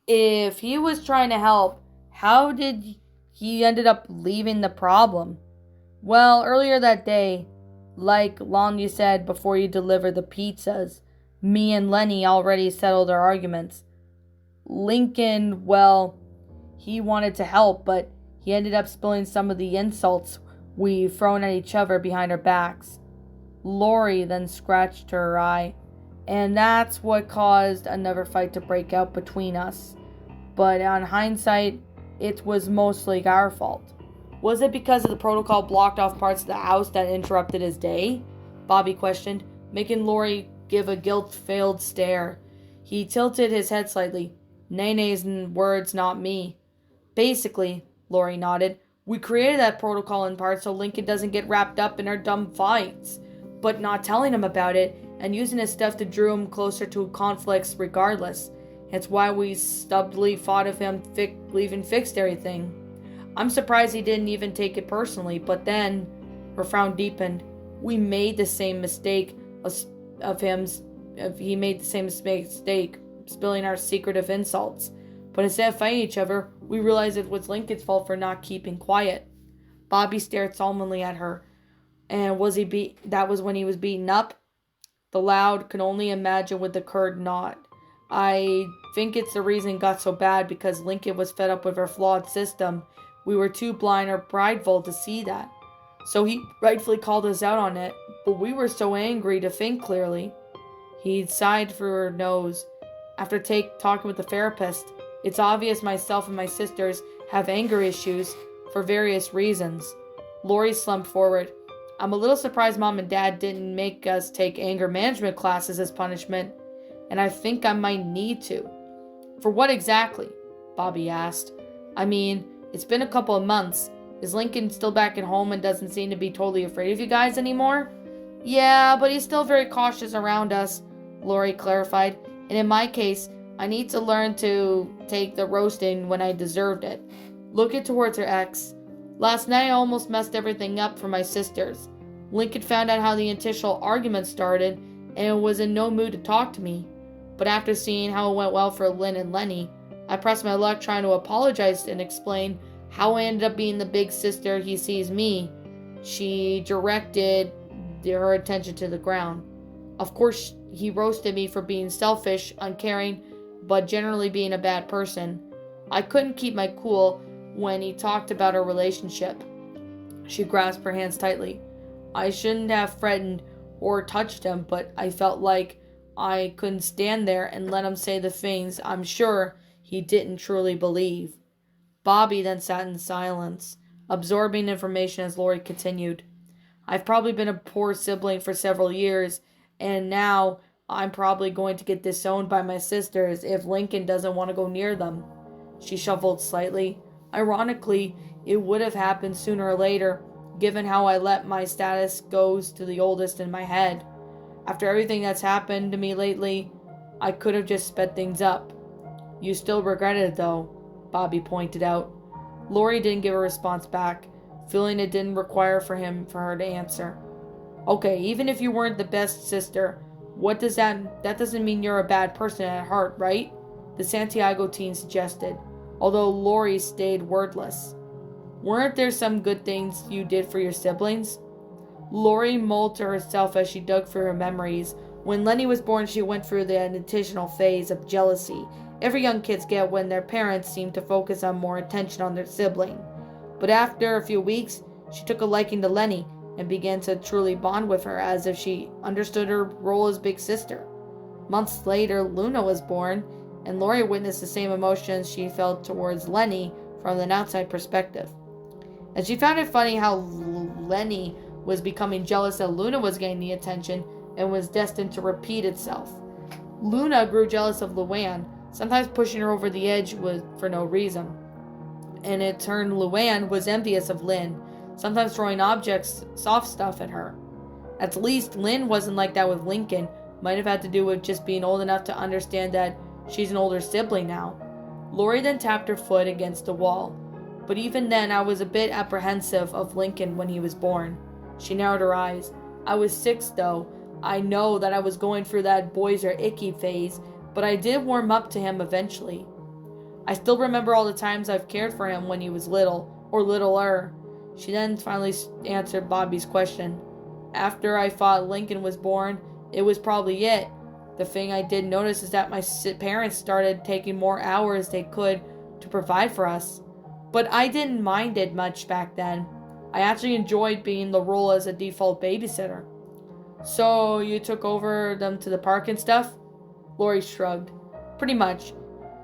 If he was trying to help, how did he ended up leaving the problem? Well, earlier that day, like Lonnie said before you delivered the pizzas, me and Lenny already settled our arguments. Lincoln, well, he wanted to help, but he ended up spilling some of the insults we've thrown at each other behind our backs. Lori then scratched her eye, and that's what caused another fight to break out between us. But on hindsight, it was mostly our fault. Was it because of the protocol blocked off parts of the house that interrupted his day? Bobby questioned, making Lori give a guilt-filled stare. He tilted his head slightly. Nene's words, not me. Basically, Lori nodded, we created that protocol in part so Lincoln doesn't get wrapped up in our dumb fights. But not telling him about it and using his stuff to draw him closer to conflicts regardless. It's why we stubbornly fought of him leaving fixed everything. I'm surprised he didn't even take it personally, but then, her frown deepened. We made the same mistake he made the same mistake, spilling our secretive insults. But instead of fighting each other, we realized it was Lincoln's fault for not keeping quiet. Bobby stared solemnly at her. And that was when he was beaten up? The loud could only imagine what occurred not. I think it's the reason it got so bad because Lincoln was fed up with our flawed system. We were too blind or prideful to see that. So he rightfully called us out on it, but we were so angry to think clearly. He sighed through her nose. After talking with the therapist, it's obvious myself and my sisters have anger issues for various reasons. Lori slumped forward. I'm a little surprised Mom and Dad didn't make us take anger management classes as punishment, and I think I might need to. For what exactly? Bobby asked. I mean, it's been a couple of months. Is Lincoln still back at home and doesn't seem to be totally afraid of you guys anymore? Yeah, but he's still very cautious around us, Lori clarified. And in my case, I need to learn to take the roasting when I deserved it. Looking towards her ex. Last night I almost messed everything up for my sisters. Lincoln found out how the initial argument started and was in no mood to talk to me. But after seeing how it went well for Lynn and Lenny, I pressed my luck trying to apologize and explain how I ended up being the big sister he sees me. She directed her attention to the ground. Of course, he roasted me for being selfish, uncaring, but generally being a bad person. I couldn't keep my cool when he talked about our relationship. She grasped her hands tightly. I shouldn't have threatened or touched him, but I felt like I couldn't stand there and let him say the things I'm sure he didn't truly believe. Bobby then sat in silence, absorbing information as Lori continued. I've probably been a poor sibling for several years, and now I'm probably going to get disowned by my sisters if Lincoln doesn't want to go near them. She shuffled slightly. Ironically, it would have happened sooner or later, given how I let my status go to the oldest in my head. After everything that's happened to me lately, I could have just sped things up. You still regret it, though, Bobby pointed out. Lori didn't give a response back, feeling it didn't require for her to answer. Okay, even if you weren't the best sister, what does that doesn't mean you're a bad person at heart, right? The Santiago teen suggested, although Lori stayed wordless. Weren't there some good things you did for your siblings? Lori mulled to herself as she dug through her memories. When Lenny was born, she went through the initial phase of jealousy every young kids get when their parents seem to focus on more attention on their sibling. But after a few weeks, she took a liking to Lenny and began to truly bond with her as if she understood her role as big sister. Months later, Luna was born, and Lori witnessed the same emotions she felt towards Lenny from an outside perspective. And she found it funny how Lenny was becoming jealous that Luna was getting the attention and was destined to repeat itself. Luna grew jealous of Luann, sometimes pushing her over the edge for no reason. And in turn, Luann was envious of Lynn, sometimes throwing objects, soft stuff at her. At least Lynn wasn't like that with Lincoln. Might have had to do with just being old enough to understand that she's an older sibling now. Lori then tapped her foot against the wall. But even then, I was a bit apprehensive of Lincoln when he was born. She narrowed her eyes. I was 6, though. I know that I was going through that boys are icky phase, but I did warm up to him eventually. I still remember all the times I've cared for him when he was little, or littler. She then finally answered Bobby's question. After I thought Lincoln was born, it was probably it. The thing I did notice is that my parents started taking more hours they could to provide for us. But I didn't mind it much back then. I actually enjoyed being the role as a default babysitter. So you took over them to the park and stuff? Lori shrugged. Pretty much.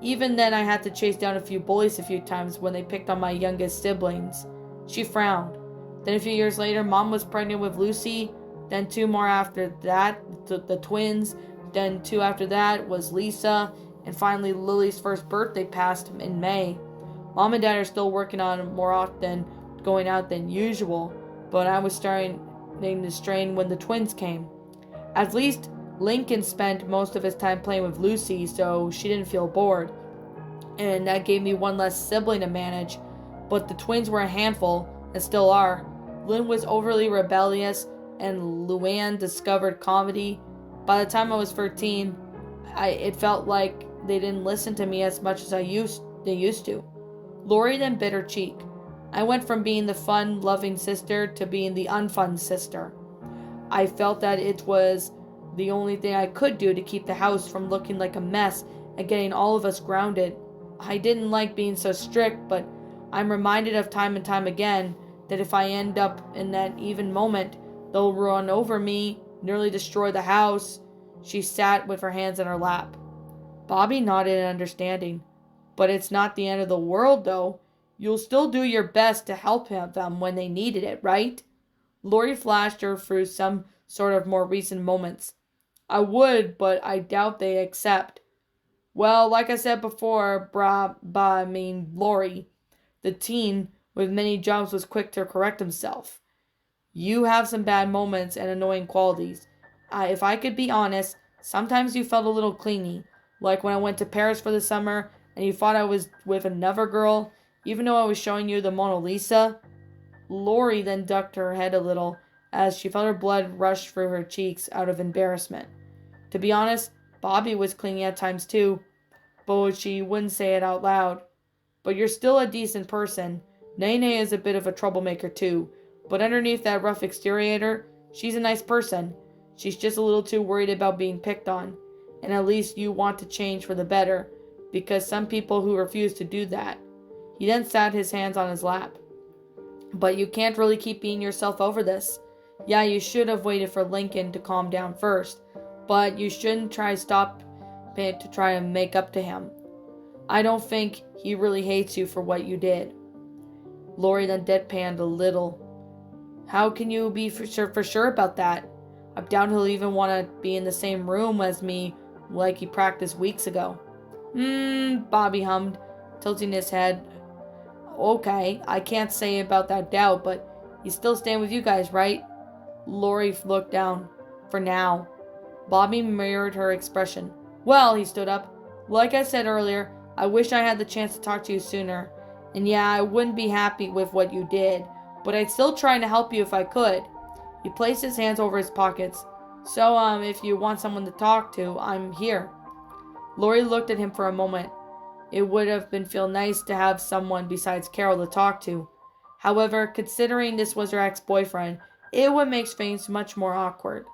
Even then I had to chase down a few bullies a few times when they picked on my youngest siblings. She frowned. Then a few years later, Mom was pregnant with Lucy. Then 2 more after that, the twins. Then 2 after that was Lisa. And finally Lily's first birthday passed in May. Mom and Dad are still working on more often going out than usual. But I was starting to strain when the twins came. At least Lincoln spent most of his time playing with Lucy, so she didn't feel bored. And that gave me one less sibling to manage. But the twins were a handful, and still are. Lynn was overly rebellious, and Luann discovered comedy. By the time I was 13, it felt like they didn't listen to me as much as they used to. Lori then bit her cheek. I went from being the fun, loving sister to being the unfun sister. I felt that it was the only thing I could do to keep the house from looking like a mess and getting all of us grounded. I didn't like being so strict, but I'm reminded of time and time again that if I end up in that even moment, they'll run over me, nearly destroy the house. She sat with her hands in her lap. Bobby nodded in understanding. But it's not the end of the world, though. You'll still do your best to help them when they needed it, right? Lori flashed her through some sort of more recent moments. I would, but I doubt they accept. Well, like I said before, Lori, the teen with many jobs was quick to correct himself. You have some bad moments and annoying qualities. If I could be honest, sometimes you felt a little clingy, like when I went to Paris for the summer and you thought I was with another girl, even though I was showing you the Mona Lisa. Lori then ducked her head a little as she felt her blood rush through her cheeks out of embarrassment. To be honest, Bobby was clingy at times too, but she wouldn't say it out loud. But you're still a decent person. Nene is a bit of a troublemaker too, but underneath that rough exterior, she's a nice person. She's just a little too worried about being picked on. And at least you want to change for the better, because some people who refuse to do that. He then sat his hands on his lap. But you can't really keep being yourself over this. Yeah, you should have waited for Lincoln to calm down first, but you shouldn't try to try and make up to him. I don't think he really hates you for what you did. Lori then deadpanned a little. How can you be for sure about that? I doubt he'll even want to be in the same room as me like he practiced weeks ago. Bobby hummed, tilting his head. Okay, I can't say about that doubt, but he's still staying with you guys, right? Lori looked down. For now. Bobby mirrored her expression. Well, he stood up. Like I said earlier, I wish I had the chance to talk to you sooner. And yeah, I wouldn't be happy with what you did, but I'd still try to help you if I could. He placed his hands over his pockets. So, if you want someone to talk to, I'm here. Lori looked at him for a moment. It would have feel nice to have someone besides Carol to talk to. However, considering this was her ex-boyfriend, it would make things much more awkward.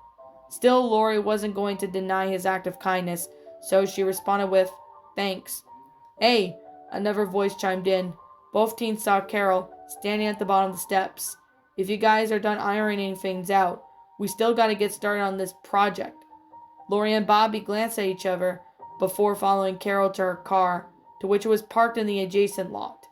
Still, Lori wasn't going to deny his act of kindness, so she responded with, Thanks. Hey, another voice chimed in. Both teens saw Carol standing at the bottom of the steps. If you guys are done ironing things out, we still gotta get started on this project. Lori and Bobby glanced at each other before following Carol to her car, to which it was parked in the adjacent lot.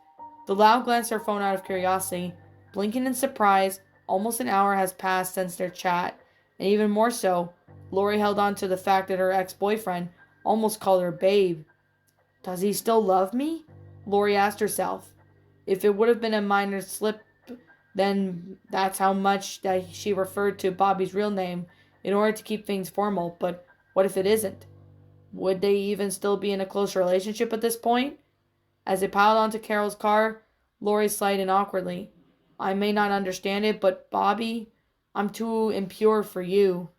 The loud glanced her phone out of curiosity, blinking in surprise. Almost an hour has passed since their chat, and even more so, Lori held on to the fact that her ex-boyfriend almost called her babe. Does he still love me? Lori asked herself. If it would have been a minor slip, then that's how much that she referred to Bobby's real name in order to keep things formal, but what if it isn't? Would they even still be in a close relationship at this point? As they piled onto Carol's car, Lori sighed in awkwardly. I may not understand it, but Bobby, I'm too impure for you.